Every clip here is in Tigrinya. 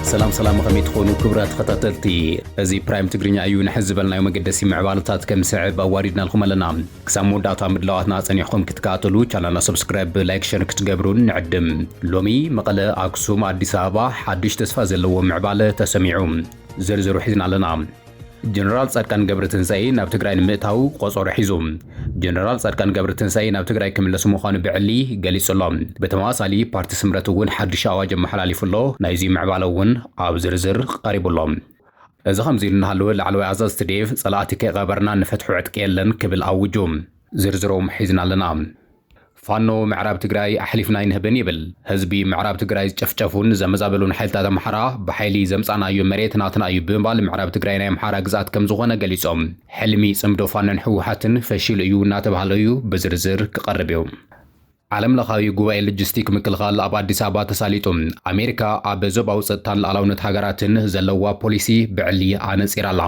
سلام مخمي تخونو كبرات خطاتلتي ازي برايم تقرينيا ايو نحزبلنا يوم قدسي معبالتات كم سعب اواردنا لكم لنا كسامو داتا مدلواتنا صنيحكم كتكاتلو چانلنا سبسكرايب لايك شير كتقبرون نعدم لومي مقاله اكسوم اديس ابابا حدش تسفا زلو معباله تسميعوم زرزرو حزنا لنا جنرال صادقان ገብረትንሳኤ ናብ ትግራይ ንምእታው ቆጾሮ ሒዞም جنرال صادقان ገብረትንሳኤ ናብ ትግራይ ክምለሱ ምዃኑ ብዕሊ ገሊጹሎም በተመሳሳሊ ፓርቲ ስምረት እውን ሓድሽ ኣዋጅ መሓላሊፉሎ ናይዚ ምዕባለ እውን ኣብ ዝርዝር ቀሪቡሎም እዚ ከምዚ ኢልናሃለወ ላዕለዋይ ኣዛዝ ትዴፍ ጸላእቲ ከይቀበርና ንፈትሑ ዕጥቂ የለን ክብል ኣውጆም ዝርዝሮም ሒዝና ኣለና ፋኖ ምዕራብ ትግራይ ኣሕሊፍና ይንህብን ይብል ህዝቢ ምዕራብ ትግራይ ጨፍጨፉን ዘመዛበሉን ሓይልታት ኣምሓራ ብሓይሊ ዘምጻናዮ መሬት ናትናዩ ብምባል ምዕራብ ትግራይ ናይ ኣምሓራ ግዛት ከም ዝኾነ ገሊጾም ሕልሚ ጽምዶ ፋኖን ሕወሓትን ፈሺሉ እዩ እናተባሃለ እዩ ብዝርዝር ክቐርብ እዩ ዓለም ለኻዊ ጉባኤ ሎጂስቲክ ምክልኻል ኣብ ኣዲስ ኣበባ ተሳሊጡ ኣሜሪካ ኣብ ዞባዊ ጸጥታን ሉዓላውነት ሃገራትን ዘለዋ ፖሊሲ ብዕሊ ኣነጺራላ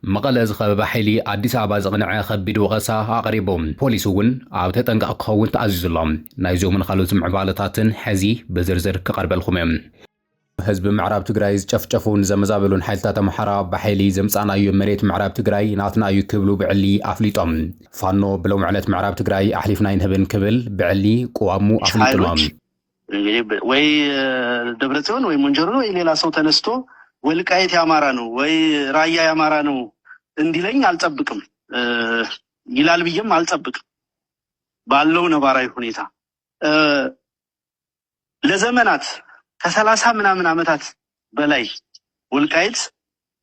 مقاله زخبب حيلي أديس أبا زغنع خبيد وغسا أقربهم بوليس ون أو تتنقع قوون تعزيز اللهم نايزو من خلوت معبالتاتن حزي بزرزر كقرب الخميم حزب معراب تقراي جفجفون زمزابلون حيلتات محرا بحيلي زمصانا يو مريت معراب تقراي ناتنا يو كبلو بعلي أفليتهم فانو بلو معلت معراب تقراي أحلفنا ينهبن كبل بعلي قوامو أفليتهم وي دبرتون وي منجرون وي ليلا صوت نستو ወልቃይት ያማራ ነው ወይ ራያ ያማራ ነው እንዲለኝ አልጠብቅም ይላል ብዬም አልጠብቅም ባለው ነባራዊ ሁኔታ ለዘመናት ከ30 ምናምን ዓመታት በላይ ወልቃይት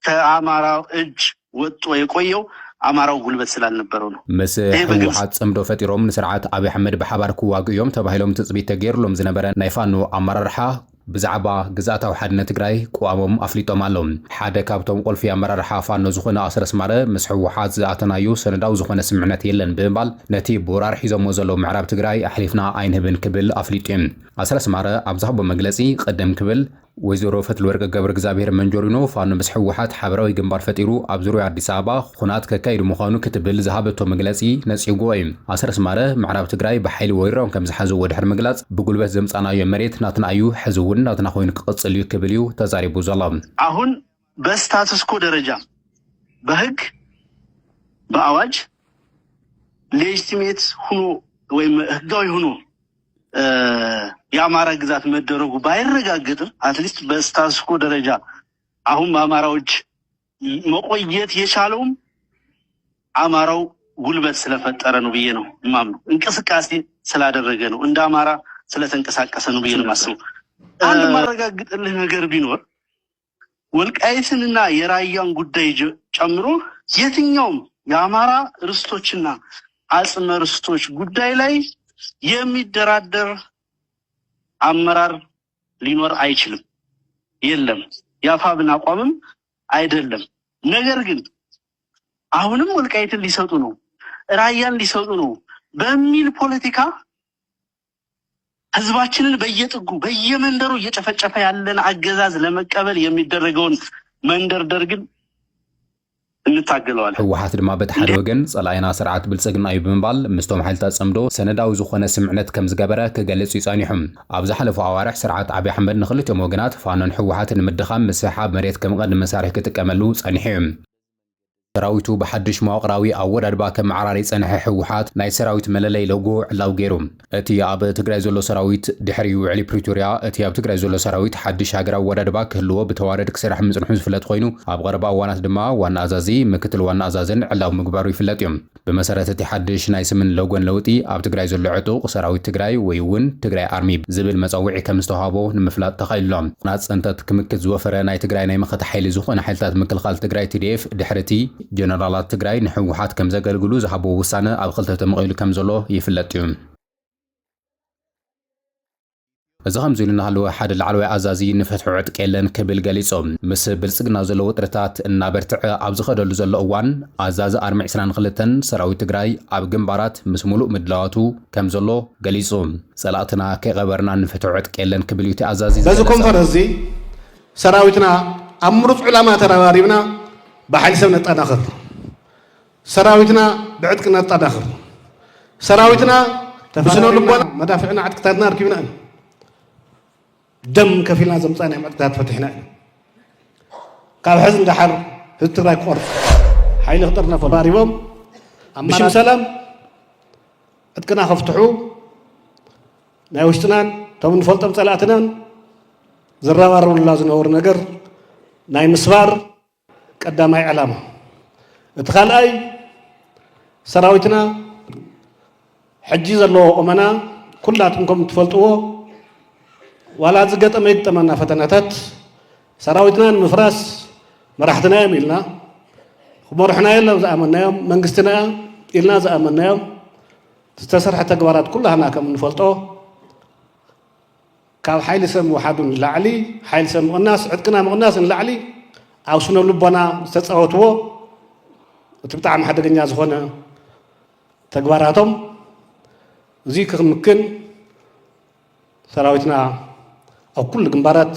ከአማራው እጅ ወጥቶ የቆየው አማራው ጉልበት ስላልነበረው ነው መስህወሓት ጽምዶ ፈጢሮም ንስርዓት አብይ አህመድ በሐባር ኩዋግዮም ተባሂሎም ትጽቢት ተገይርሎም ዝነበረ ናይ ፋኖ አመራርሓ ብዛዕባ ግዛታው ሓድነት ትግራይ ቋሞም ኣፍሊጦም ኣሎም ሓደ ካብቶም ቁልፊ ኣመራርሓ ፋኖ ዝኾነ ኣስረስ ማረ ምስ ሕወሓት ዝኣተናዩ ሰነዳዊ ዝኾነ ስምዕነት የለን ብምባል ነቲ ቦራር ሒዞሞ ዘለዉ ምዕራብ ትግራይ ኣሕሊፍና ኣይንህብን ክብል ኣፍሊጡ እዩ ኣስረስ ማረ ኣብ ዝሃቦ መግለጺ ቀደም ክብል ወይዘሮ ፈትለወርቅ ገብረ እግዚአብሔር መንጆሪኖ ፋኖ ምስ ሕወሓት ሓበራዊ ግንባር ፈጢሩ ኣብ ዙርያ ኣዲስ ኣበባ ኩናት ከካይዱ ምዃኑ ክትብል ዝሃበቶ መግለጺ ነጺጉ እዩ ኣስረስ ማረ ምዕራብ ትግራይ ብሓይሊ ወይሮም ከም ዝሓዘዎ ድሕሪ ምግላጽ ብጉልበት ዘምጻናዮ መሬት ናትና እዩ ሕዚ እውን ናትና ኮይኑ ክቅጽል እዩ ክብል እዩ ተዛሪቡ ዘሎ አሁን በስታተስ ኮ ደረጃ በህግ በአዋጅ ሌጂቲሜት ሆኖ ወይም ህጋዊ ሆኖ የአማራ ግዛት መደረጉ ባይረጋገጥ አትሊስት በስታተስ ኮ ደረጃ አሁን በአማራዎች መቆየት የቻለው አማራው ጉልበት ስለፈጠረ ነው ብዬ ነው ማምነው እንቅስቃሴ ስላደረገ ነው እንደ አማራ ስለተንቀሳቀሰ ነው ብዬ ነው ማስበው አንድ ማረጋግጥልህ ነገር ቢኖር ወልቃይትንና የራያን ጉዳይ ጨምሮ የትኛውም የአማራ ርስቶችና አጽመ ርስቶች ጉዳይ ላይ የሚደራደር አመራር ሊኖር አይችልም የለም ያፋብን አቋምም አይደለም ነገር ግን አሁንም ወልቃይትን ሊሰጡ ነው ራያን ሊሰጡ ነው በሚል ፖለቲካ ህዝባችንን በየጥጉ በየመንደሩ እየጨፈጨፈ ያለን አገዛዝ ለመቀበል የሚደረገውን መንደርደር ግን እንታገለዋለን ሕወሓት ድማ በተሓደ ወገን ጸላይና ስርዓት ብልጽግና እዩ ብምባል ምስቶም ሓይልታት ጽምዶ ሰነዳዊ ዝኾነ ስምዕነት ከም ዝገበረ ክገልጽ ይጸኒሖም ኣብ ዝሓለፉ ኣዋርሕ ስርዓት አብይ አሕመድ ንኽልቲኦም ወገናት ፋኖን ሕወሓትን ንምድኻም ምስሓብ መሬት ከም ቀንዲ መሳርሒ ክጥቀመሉ ጸኒሑ ሰራዊቱ በሐድሽ መዋቅራዊ አወዳድባ ከመዓራሪ ጸንሐ ሕወሓት ናይ ሰራዊት መለለይ ሎጎ ዕላው ገይሩ እቲ ኣብ ትግራይ ዘሎ ሰራዊት ድሕሪ ውዕሊ ፕሪቶሪያ እቲ ኣብ ትግራይ ዘሎ ሰራዊት ሓድሽ ሃገራዊ አወዳድባ ክህልዎ ብተዋረድ ክስራሕ ምጽንሑ ዝፍለጥ ኮይኑ ኣብ ቀረባ እዋናት ድማ ዋና ኣዛዚ ምክትል ዋና ኣዛዝን ዕላው ምግባሩ ይፍለጥ እዮም ብመሰረት እቲ ሓድሽ ናይ ስምን ሎጎን ለውጢ ኣብ ትግራይ ዘሎ ዕጡቕ ሰራዊት ትግራይ ወይ እውን ትግራይ ኣርሚ ዝብል መፀውዒ ከም ዝተዋሃቦ ንምፍላጥ ተኻይሎም ናት ጸንተት ክምክት ዝወፈረ ናይ ትግራይ ናይ መኸታ ሓይሊ ዝኾነ ሓይልታት ምክልኻል ትግራይ TDF ድሕርቲ ጀነራላት ትግራይ ንሕወሓት ከም ዘገልግሉ ዝሃቦ ውሳነ ኣብ ክልተ ተመቒሉ ከም ዘሎ ይፍለጥ እዩ እዚ ከምዚ ኢሉ እናሃለወ ሓደ ላዕለዋይ ኣዛዚ ንፈትሑ ዕጥቂ የለን ክብል ገሊጾም ምስ ብልጽግና ዘሎ ውጥረታት እናበርትዐ ኣብ ዝኸደሉ ዘሎ እዋን ኣዛዚ ኣርሚ 22 ሰራዊት ትግራይ ኣብ ግንባራት ምስ ሙሉእ ምድላዋቱ ከም ዘሎ ገሊጹ ጸላእትና ከይቀበርና ንፈትሑ ዕጥቂ የለን ክብል እዩ ኣዛዚ በዚ ኮንፈረንስ ሰራዊትና ኣብ ምሩጽ ዕላማ ተረባሪብና بحال سونا تداخل سراويتنا بعدكنا تداخل سراويتنا تفسنوا لبنا مدافعنا عد كتارنا ركبنا ደም ከፊልና ዘምፃና መቅታት ፈትሕና ካብ ሕዚ እንዳሓር ህዝቢ ትግራይ ክቆርፅ ሓይሊ ክጥርነ ፈባሪቦም ብሽም ሰላም ዕጥቅና ከፍትሑ ናይ ውሽጥናን ቶም ንፈልጦም ፀላእትናን ዝረባረቡላ ዝነበሩ ነገር ናይ ምስባር ቀዳማይ ዕላማ እቲ ካልኣይ ሰራዊትና ሕጂ ዘለዎ ቁመና ኩላትኩም ከም ትፈልጥዎ ዋላ ዝገጠመ ይጠመና ፈተናታት ሰራዊትና ንምፍራስ መራሕትና እዮም ኢልና ክመርሑና የለም ዝኣመናዮም መንግስትና ኢልና ዝኣመናዮም ዝተሰርሐ ተግባራት ኩላህና ከም እንፈልጦ ካብ ሓይሊ ሰብ ምውሓዱ ንላዕሊ ሓይሊ ሰብ ምቕናስ ዕጥቅና ምቕናስ ንላዕሊ ኣብ ስነ ልቦና ዝተፃወትዎ እቲ ብጣዕሚ ሓደገኛ ዝኾነ ተግባራቶም እዚ ክምክን ሰራዊትና ኣብ ኩሉ ግንባራት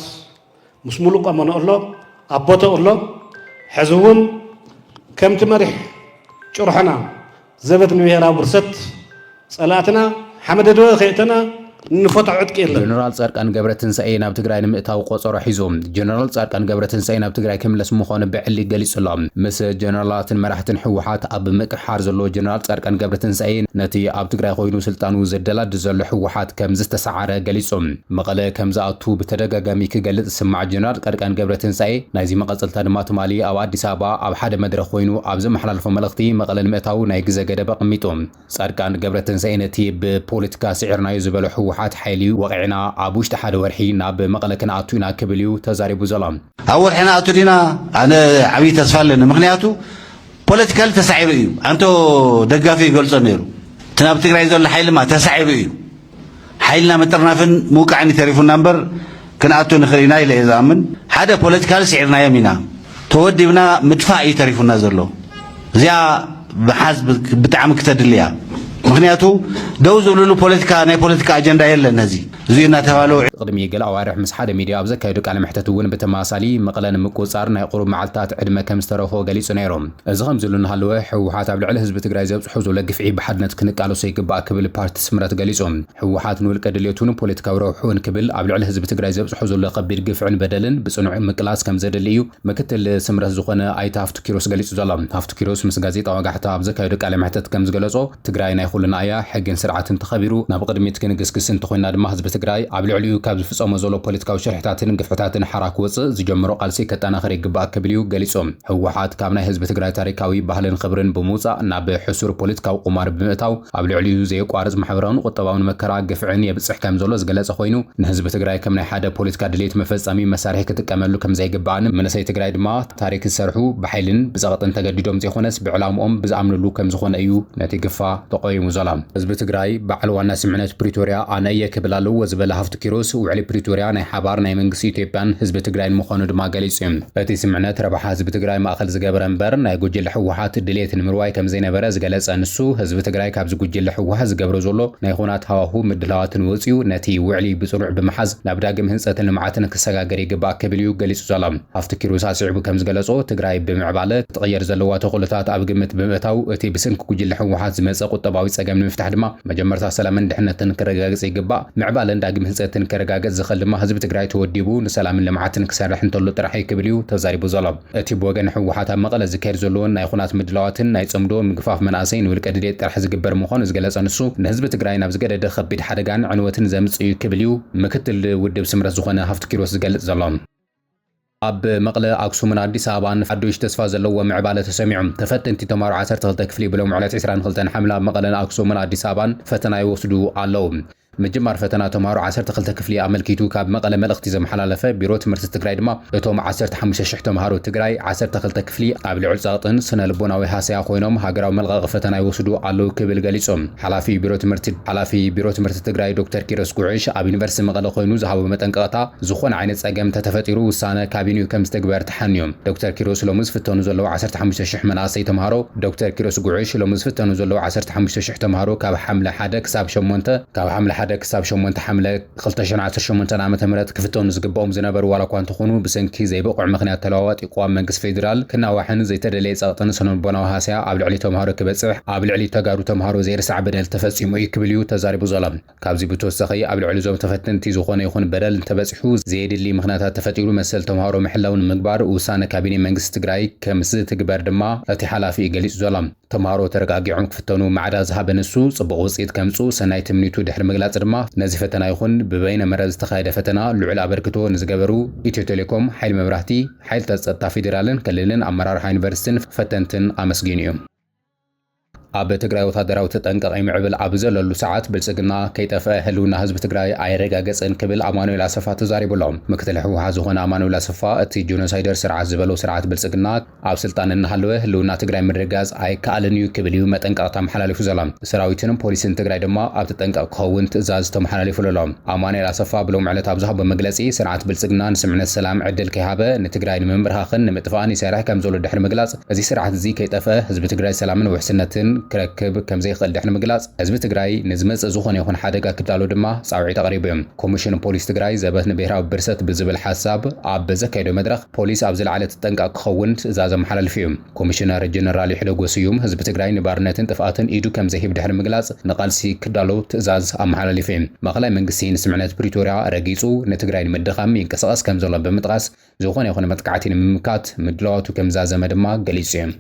ምስ ሙሉእ ቀመኖ ኣሎ ኣቦቶ ኣሎ ሕዚ እውን ከምቲ መሪሕ ጭርሖና ዘበት ንብሔራዊ ብርሰት ፀላእትና ሓመደደወ ከእተና ንፈትዕ ዕጥቂ የለን ጀነራል ጻድቃን ገብረትንሳኤ ናብ ትግራይ ንምእታው ቆፀሮ ሒዞም ጀነራል ጻድቃን ገብረትንሳኤ ናብ ትግራይ ክምለስ ምዃኑ ብዕሊ ገሊጹ ኣሎ ምስ ጀነራላትን መራሕትን ሕወሓት ኣብ ምቅሓር ዘሎ ጀነራል ጻድቃን ገብረትንሳኤ ነቲ ኣብ ትግራይ ኮይኑ ስልጣኑ ዘደላድ ዘሎ ሕወሓት ከም ዝተሰዓረ ገሊጾም መቐለ ከም ዝኣቱ ብተደጋጋሚ ክገልጽ ዝስማዕ ጀነራል ጻድቃን ገብረትንሳኤ ናይዚ መቐፅልታ ድማ ትማሊ ኣብ ኣዲስ ኣበባ ኣብ ሓደ መድረኽ ኮይኑ ኣብ ዘመሓላልፎ መልእኽቲ መቐለ ንምእታው ናይ ግዜ ገደብ ኣቐሚጦም ጻድቃን ገብረትንሳኤ ነቲ ብፖለቲካ ስዒርናዮ ዝበሎ ሕወሓት ሓይሊ ወቂዕና ኣብ ውሽጢ ሓደ ወርሒ ናብ መቐለ ክንኣቱ ኢና ክብል እዩ ተዛሪቡ ዘሎ ኣብ ወርሒና ኣቱ ዲና ኣነ ዓብዪ ተስፋ ኣለኒ ምክንያቱ ፖለቲካሊ ተሳዒሩ እዩ ኣንቶ ደጋፊ ይገልጾ ነይሩ እቲ ናብ ትግራይ ዘሎ ሓይልማ ተሳዒሩ እዩ ሓይልና ምጥርናፍን ምውቃዕኒ ተሪፉና እምበር ክንኣቱ ንኽእል ኢና ኢለ እየ ዝኣምን ሓደ ፖለቲካሊ ስዒርናዮም ኢና ተወዲብና ምድፋእ እዩ ተሪፉና ዘሎ እዚኣ ብሓዝ ብጣዕሚ ክተድል እያ ምክንያቱ ደው ዝብልሉ ፖለቲካ ናይ ፖለቲካ ኣጀንዳ የለን እዚ እዙይ እናተባሃለው ቅድሚ ገለ ኣዋርሕ ምስ ሓደ ሚድያ ኣብ ዘካየዱ ቃለ መሕተት እውን ብተመሳሳሊ መቐለ ንምቁፅፃር ናይ ቁሩብ መዓልትታት ዕድመ ከም ዝተረኽቦ ገሊጹ ነይሮም እዚ ከም ዝብሉ እናሃለወ ሕወሓት ኣብ ልዕሊ ህዝቢ ትግራይ ዘብፅሖ ዘሎ ግፍዒ ብሓድነት ክንቃለሶ ይግባእ ክብል ፓርቲ ስምረት ገሊጾም ሕወሓት ንውልቀ ድሌቱን ፖለቲካዊ ረብሑን ክብል ኣብ ልዕሊ ህዝቢ ትግራይ ዘብፅሖ ዘሎ ከቢድ ግፍዕን በደልን ብፅኑዕ ምቅላስ ከም ዘደሊ እዩ ምክትል ስምረት ዝኾነ ኣይተ ሃፍቱ ኪሮስ ገሊጹ ዘሎ ሃፍቱ ኪሮስ ምስ ጋዜጣ ወጋሕታ ኣብ ዘካየዱ ቃለ መሕተት ከም ዝገለጾ ትግራይ ናይ ኩልና እያ ሕግን ስርዓትን ተኸቢሩ ናብ ቅድሚት ክንግስግስ እንተኮይና ድማ ህዝቢ ትግራይ ኣብ ልዕሊኡ ካብ ዝፍጸሞ ዘሎ ፖለቲካዊ ሽርሕታትን ግፍዕታትን ሓራክ ወፅእ ዝጀመሮ ቃልሲ ከጠናኸር ይግባእ ክብል እዩ ገሊጾም ሕወሓት ካብ ናይ ህዝቢ ትግራይ ታሪካዊ ባህልን ክብርን ብምውፃእ ናብ ሕሱር ፖለቲካዊ ቁማር ብምእታው ኣብ ልዕሊኡ ዘይቋርፅ ማሕበራውን ቁጠባውን መከራ ግፍዕን የብፅሕ ከም ዘሎ ዝገለጸ ኮይኑ ንህዝቢ ትግራይ ከም ናይ ሓደ ፖለቲካ ድሌት መፈጸሚ መሳርሒ ክጥቀመሉ ከም ዘይግባእን መንእሰይ ትግራይ ድማ ታሪክ ዝሰርሑ ብሓይልን ብፀቕጥን ተገዲዶም ዘይኮነስ ብዕላምኦም ብዝኣምንሉ ከም ዝኾነ እዩ ነቲ ግፋ ተቆይሙ ዘሎ ህዝቢ ትግራይ በዓል ዋና ስምዕነት ፕሪቶርያ ኣነ እየ ክብል ኣለዎ ዝበለ ሃፍቱ ኪሮስ ውዕሊ ፕሪቶርያ ናይ ሓባር ናይ መንግስቲ ኢትዮጵያን ህዝቢ ትግራይን ምዃኑ ድማ ገሊጹ እዩ እቲ ስምዕነት ረብሓ ህዝቢ ትግራይ ማእኸል ዝገበረ እምበር ናይ ጉጅለ ሕወሓት ድሌት ንምርዋይ ከም ዘይነበረ ዝገለጸ ንሱ ህዝቢ ትግራይ ካብ ዝጉጅለ ሕወሓት ዝገብሮ ዘሎ ናይ ኩናት ሃዋህው ምድላዋትን ወፂኡ ነቲ ውዕሊ ብፅኑዕ ብምሓዝ ናብ ዳግም ህንፀትን ልምዓትን ክሰጋገር ይግባእ ክብል እዩ ገሊጹ ዘሎ ሃፍቱ ኪሮስ ኣስዒቡ ከም ዝገለጾ ትግራይ ብምዕባለ ትቕየር ዘለዋ ተኽእሎታት ኣብ ግምት ብምእታው እቲ ብስንኪ ጉጅለ ሕወሓት ዝመፀ ቁጠባዊ ፀገም ንምፍታሕ ድማ መጀመርታ ሰላምን ድሕነትን ክረጋገጽ ይግባእ ምዕባለን ዳግም ህንፀትን ክረጋገጽ ዝኽእል ድማ ህዝቢ ትግራይ ተወዲቡ ንሰላምን ልምዓትን ክሰርሕ እንተሎ ጥራሕ ክብል እዩ ተዛሪቡ ዘሎ እቲ ብወገን ሕወሓት ኣብ መቐለ ዝካየድ ዘለዎን ናይ ኩናት ምድላዋትን ናይ ጽምዶ ምግፋፍ መናእሰይ ንውልቀ ድሌት ጥራሕ ዝግበር ምዃኑ ዝገለጸ ንሱ ንህዝቢ ትግራይ ናብ ዝገደደ ከቢድ ሓደጋን ዕንወትን ዘምጽእ እዩ ክብል እዩ ምክትል ውድብ ስምረት ዝኾነ ሃፍቱ ኪሮስ ዝገልጽ ዘሎ ኣብ መቐለ ኣክሱምን ኣዲስ ኣበባን ሓዱሽ ተስፋ ዘለዎ ምዕባለ ተሰሚዑ ተፈተንቲ ተማሃሮ 12 ክፍሊ ብሎም ዕለት 22 ሓምላ መቐለን ኣክሱምን ኣዲስ ኣበባን ፈተና ይወስዱ ኣለዉ ምጅማር ፈተና ተማሃሮ 12 ክፍሊ ኣመልኪቱ ካብ መቐለ መልእኽቲ ዘመሓላለፈ ቢሮ ትምህርቲ ትግራይ ድማ እቶም 15,000 ተማሃሮ ትግራይ 12 ክፍሊ ኣብ ልዑል ፀቕጥን ስነ ልቦናዊ ሃሰያ ኮይኖም ሃገራዊ መልቀቂ ፈተና ይወስዱ ኣለዉ ክብል ገሊጾም ሓላፊ ቢሮ ትምህርቲ ትግራይ ዶክተር ኪሮስ ጉዕሽ ኣብ ዩኒቨርሲቲ መቐለ ኮይኑ ዝሃቦ መጠንቀቕታ ዝኾነ ዓይነት ፀገም ተተፈጢሩ ውሳነ ካቢኔኡ ከም ዝተግበር ተሓንዮም ዶክተር ኪሮስ ሎሚ ዝፍተኑ ዘለዉ 15,000 መናእሰይ ተማሃሮ ዶክተር ኪሮስ ጉዕሽ ሎሚ ዝፍተኑ ዘለዉ 15,000 ተማሃሮ ካብ ሓምለ 1 ክሳብ 8 ካብ ሓምለ 1 ክሳብ 8 ሓምለ 2018 ዓመተ ምህረት ክፍቶም ዝግባኦም ዝነበሩ ዋላ እኳ እንተኾኑ ብሰንኪ ዘይበቁዕ ምኽንያት ተለዋዋጢ ቋም መንግስቲ ፌደራል ክናዋሕን ዘይተደለየ ጸቕጥን ስነልቦናዊ ሃስያ ኣብ ልዕሊ ተምሃሮ ክበጽሕ ኣብ ልዕሊ ተጋሩ ተምሃሮ ዘይርስዕ በደል ተፈጺሙ እዩ ክብል እዩ ተዛሪቡ ዘሎ ካብዚ ብተወሳኺ ኣብ ልዕሊ ዞም ተፈተንቲ ዝኾነ ይኹን በደል እንተበጺሑ ዘየድሊ ምኽንያታት ተፈጢሩ መሰል ተምሃሮ ምሕላውን ምግባር ውሳነ ካቢኔ መንግስቲ ትግራይ ከም ዝትግበር ድማ እቲ ሓላፊ ገሊጹ ዘሎ ተምሃሮ ተረጋጊዖም ክፍተኑ ማዕዳ ዝሃበ ንሱ ጽቡቕ ውጽኢት ከምፁ ሰናይ ትምኒቱ ድሕሪ ምግላጽ ድማ ነዚ ፈተና ይኹን ብበይነ መረብ ዝተኻየደ ፈተና ልዑል አበርክቶ ንዝገበሩ ኢትዮ ቴሌኮም ሓይሊ መብራህቲ ሓይልታት ጸጥታ ፌደራልን ክልልን ኣመራርሓ ዩኒቨርሲቲን ፈተንትን ኣመስጊኑ እዮም ኣብ ትግራይ ወታደራዊ ተጠንቀቕ ይምዕብል ኣብ ዘለሉ ሰዓት ብልጽግና ከይጠፍአ ህልውና ህዝቢ ትግራይ ኣይረጋገጽን ክብል ኣማኑኤል ኣሰፋ ተዛሪቡሎም ምክትል ሕወሓት ዝኾነ ኣማኑኤል ኣሰፋ እቲ ጆኖሳይደር ስርዓት ዝበሎ ስርዓት ብልጽግና ኣብ ስልጣን እናሃለወ ህልውና ትግራይ ምርጋጽ ኣይከኣልን እዩ ክብል እዩ መጠንቀቕታ መሓላሊፉ ዘሎ ሰራዊትን ፖሊስን ትግራይ ድማ ኣብ ተጠንቀቕ ክኸውን ትእዛዝ ተመሓላሊፉሎም ኣማኑኤል ኣሰፋ ብሎም ዕለት ኣብ ዝሃቦ መግለጺ ስርዓት ብልጽግና ንስምዕነት ሰላም ዕድል ከይሃበ ንትግራይ ንምምርኻኽን ንምጥፋእን ይሰርሕ ከም ዘሎ ድሕሪ ምግላጽ እዚ ስርዓት እዚ ከይጠፍአ ህዝቢ ትግራይ ሰላምን ውሕስነትን ክረክብ ከም ዘይኽእል ድሕሪ ምግላጽ ህዝቢ ትግራይ ንዝመጽእ ዝኾነ ይኹን ሓደጋ ክዳሎ ድማ ጻውዒት ኣቕሪቡ እዮም ኮሚሽን ፖሊስ ትግራይ ዘበት ንብሔራዊ ብርሰት ብዝብል ሓሳብ ኣብ ዘካየዶ መድረኽ ፖሊስ ኣብ ዝለዓለ ተጠንቀቕ ክኸውን ትእዛዝ ኣመሓላሊፉ እዩ ኮሚሽነር ጀነራል ይሕደጎ ስዩም ህዝቢ ትግራይ ንባርነትን ጥፍኣትን ኢዱ ከም ዘይሂብ ድሕሪ ምግላጽ ንቓልሲ ክዳሎ ትእዛዝ ኣመሓላሊፉ እዩ ማእኸላይ መንግስቲ ንስምዕነት ፕሪቶርያ ረጊጹ ንትግራይ ንምድኻም ይንቀሳቐስ ከም ዘሎ ብምጥቃስ ዝኾነ ይኹን መጥቃዕቲ ንምምካት ምድላዋቱ ከም ዝዛዘመ ድማ ገሊጹ እዩ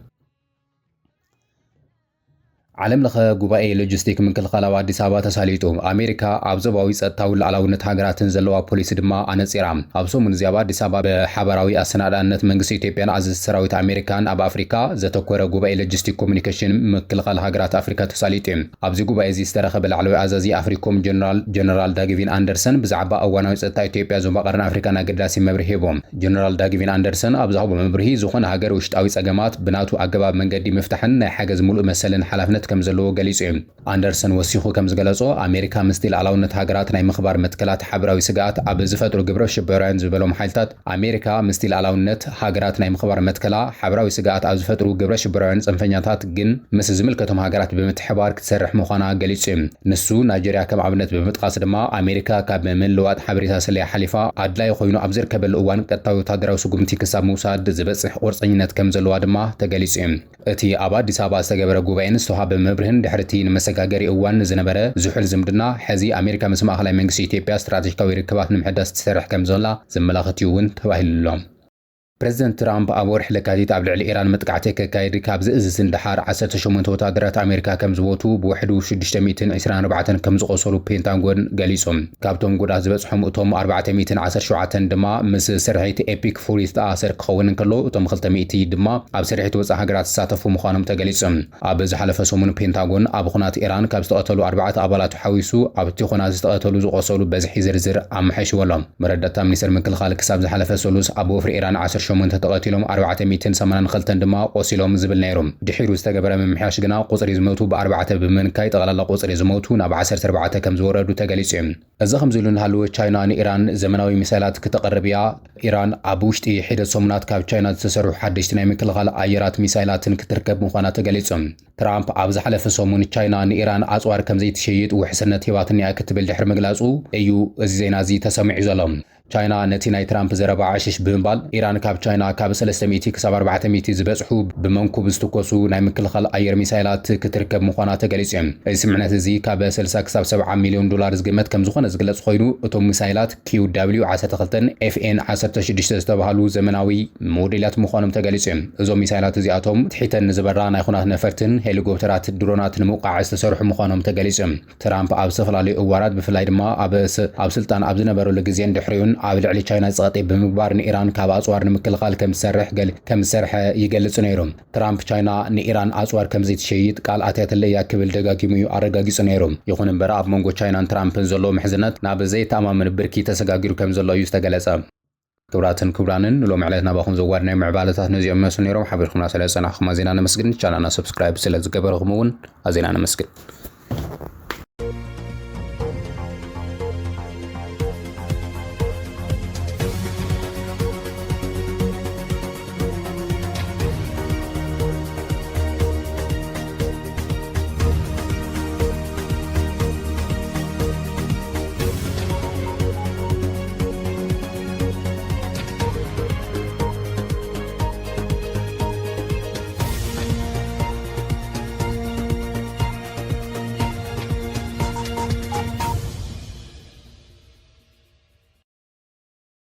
ዓለም ለኸ ጉባኤ ሎጂስቲክ ምክልኻል ኣብ ኣዲስ ኣበባ ተሳሊጡ ኣሜሪካ ኣብ ዞባዊ ጸጥታዊ ሉዓላውነት ሃገራትን ዘለዋ ፖሊሲ ድማ ኣነጺራ ኣብ ሰሙን እዚ ኣብ ኣዲስ ኣበባ ብሓበራዊ ኣሰናዳእነት መንግስቲ ኢትዮጵያን ኣዘዝቲ ሰራዊት ኣሜሪካን ኣብ ኣፍሪካ ዘተኮረ ጉባኤ ሎጂስቲክ ኮሙኒኬሽን ምክልኻል ሃገራት ኣፍሪካ ተሳሊጡ እዩ ኣብዚ ጉባኤ እዚ ዝተረኸበ ላዕለዋይ ኣዛዚ ኣፍሪኮም ጀነራል ዳግቪን ኣንደርሰን ብዛዕባ እዋናዊ ጸጥታ ኢትዮጵያ ዞባ ቀረን ኣፍሪካን ኣገዳሲ መብርሂ ሂቦም ጀነራል ዳግቪን ኣንደርሰን ኣብ ዝሃቦ መብርሂ ዝኾነ ሃገር ውሽጣዊ ጸገማት ብናቱ ኣገባብ መንገዲ ምፍታሕን ናይ ሓገዝ ሙሉእ መሰልን ሓላፍነት ከም ዘለዎ ገሊጹ እዩ ኣንደርሰን ወሲኹ ከም ዝገለጾ ኣሜሪካ ምስቲ ሉዓላውነት ሃገራት ናይ ምኽባር መትከላት ሓበራዊ ስግኣት ኣብ ዝፈጥሩ ግብረ ሽብራውያን ዝበሎም ሓይልታት ኣሜሪካ ምስቲ ሉዓላውነት ሃገራት ናይ ምኽባር መትከላ ሓበራዊ ስግኣት ኣብ ዝፈጥሩ ግብረ ሽብራውያን ጽንፈኛታት ግን ምስ ዝምልከቶም ሃገራት ብምትሕባር ክትሰርሕ ምዃና ገሊጹ እዩ ንሱ ናይጀርያ ከም ኣብነት ብምጥቃስ ድማ ኣሜሪካ ካብ ምልውዋጥ ሓበሬታ ስለያ ሓሊፋ ኣድላይ ኮይኑ ኣብ ዝርከበሉ እዋን ቀጥታዊ ወታደራዊ ስጉምቲ ክሳብ ምውሳድ ዝበጽሕ ቁርጸኝነት ከም ዘለዋ ድማ ተገሊጹ እዩ እቲ ኣብ ኣዲስ ኣበባ ዝተገበረ ጉባኤን ዝተውሃበ መብርህን ድሕርቲ ንመሰጋገሪ እዋን ዝነበረ ዝሑል ዝምድና ሕዚ ኣሜሪካ ምስ ማእኸላይ መንግስቲ ኢትዮጵያ ስትራቴጂካዊ ርክባት ንምሕዳስ ትሰርሕ ከም ዘላ ዘመላኽት እዩ እውን ተባሂሉሎም ፕሬዚደንት ትራምፕ ኣብ ወርሒ ለካቲት ኣብ ልዕሊ ኢራን መጥቃዕቲ ከካይድ ካብ ዝእዝዝን ድሓር 18 ወታደራት ኣሜሪካ ከም ዝሞቱ ብውሕዱ 624 ከም ዝቆሰሉ ፔንታጎን ገሊጾም ካብቶም ጉዳት ዝበጽሖም እቶም 417 ድማ ምስ ስርሒት ኤፒክ ፉሪ ዝተኣሰር ክኸውን እንከሎ እቶም 200 ድማ ኣብ ስርሒት ወፃኢ ሃገራት ዝሳተፉ ምዃኖም ተገሊጾም ኣብ ዝሓለፈ ሰሙን ፔንታጎን ኣብ ኩናት ኢራን ካብ ዝተቐተሉ 4 ኣባላት ሓዊሱ ኣብቲ ኩናት ዝተቐተሉ ዝቆሰሉ በዝሒ ዝርዝር ኣመሓይሽወሎም መረዳእታ ሚኒስትር ምክልኻል ክሳብ ዝሓለፈ ሰሉስ ኣብ ወፍሪ ኢራን 8 ተቐቲሎም 482 ድማ ቆሲሎም ዝብል ነይሮም ድሒሩ ዝተገበረ ምምሕያሽ ግና ቁጽሪ ዝሞቱ ብ4 ብምንካይ ጠቕላላ ቁጽሪ ዝሞቱ ናብ 14 ከም ዝወረዱ ተገሊጹ እዩ እዚ ከምዚ ኢሉ ንሃለወ ቻይና ንኢራን ዘመናዊ ሚሳይላት ክትቐርብ እያ ኢራን ኣብ ውሽጢ ሒደት ሰሙናት ካብ ቻይና ዝተሰርሑ ሓደሽቲ ናይ ምክልኻል ኣየራት ሚሳይላትን ክትርከብ ምዃና ተገሊጾም ትራምፕ ኣብ ዝሓለፈ ሰሙን ቻይና ንኢራን ኣጽዋር ከም ዘይትሸይጥ ውሕስነት ሂባትን እያ ክትብል ድሕሪ ምግላጹ እዩ እዚ ዜና እዚ ተሰሚዑ ዘሎ ቻይና ነቲ ናይ ትራምፕ ዘረባ ዓሽሽ ብምባል ኢራን ካብ ቻይና ካብ 300 ክሳብ 400 ዝበጽሑ ብመንኩብ ዝተኮሱ ናይ ምክልኻል ኣየር ሚሳይላት ክትርከብ ምዃና ተገሊጹ እዩ እዚ ስምዕነት እዚ ካብ 60 ክሳብ 70 ሚልዮን ዶላር ዝግመት ከም ዝኾነ ዝግለጽ ኮይኑ እቶም ሚሳይላት QW-12 FN-16 ዝተባሃሉ ዘመናዊ ሞዴላት ምዃኖም ተገሊጹ እዩ እዞም ሚሳይላት እዚኣቶም ትሒተን ንዝበራ ናይ ኩናት ነፈርትን ሄሊኮፕተራት ድሮናት ንምውቃዕ ዝተሰርሑ ምዃኖም ተገሊጹ እዩ ትራምፕ ኣብ ዝተፈላለዩ እዋናት ብፍላይ ድማ ኣብ ስልጣን ኣብ ዝነበረሉ ግዜን ድሕሪኡን ኣብ ልዕሊ ቻይና ጸቕጢ ብምግባር ንኢራን ካብ ኣጽዋር ንምክልኻል ከም ዝሰርሐ ይገልጹ ነይሮም ትራምፕ ቻይና ንኢራን ኣጽዋር ከም ዘይትሸይጥ ቃል ኣትያተለያ ክብል ደጋጊሙ እዩ ኣረጋጊጹ ነይሮም ይኹን እምበር ኣብ መንጎ ቻይናን ትራምፕን ዘሎ ምሕዝነት ናብ ዘይተኣማምን ብርኪ ተሰጋጊሩ ከም ዘሎ እዩ ዝተገለጸ ክቡራትን ክቡራንን ሎም ዕለት ናባኹም ዘዋድ ናይ ምዕባለታት ነዚኦም መስሉ ነይሮም ሓቢርኩምና ስለ ጸናሕኹም ኣዜና ነመስግን ቻናልና ሰብስክራይብ ስለ ዝገበርኹም እውን ኣዜና ነመስግን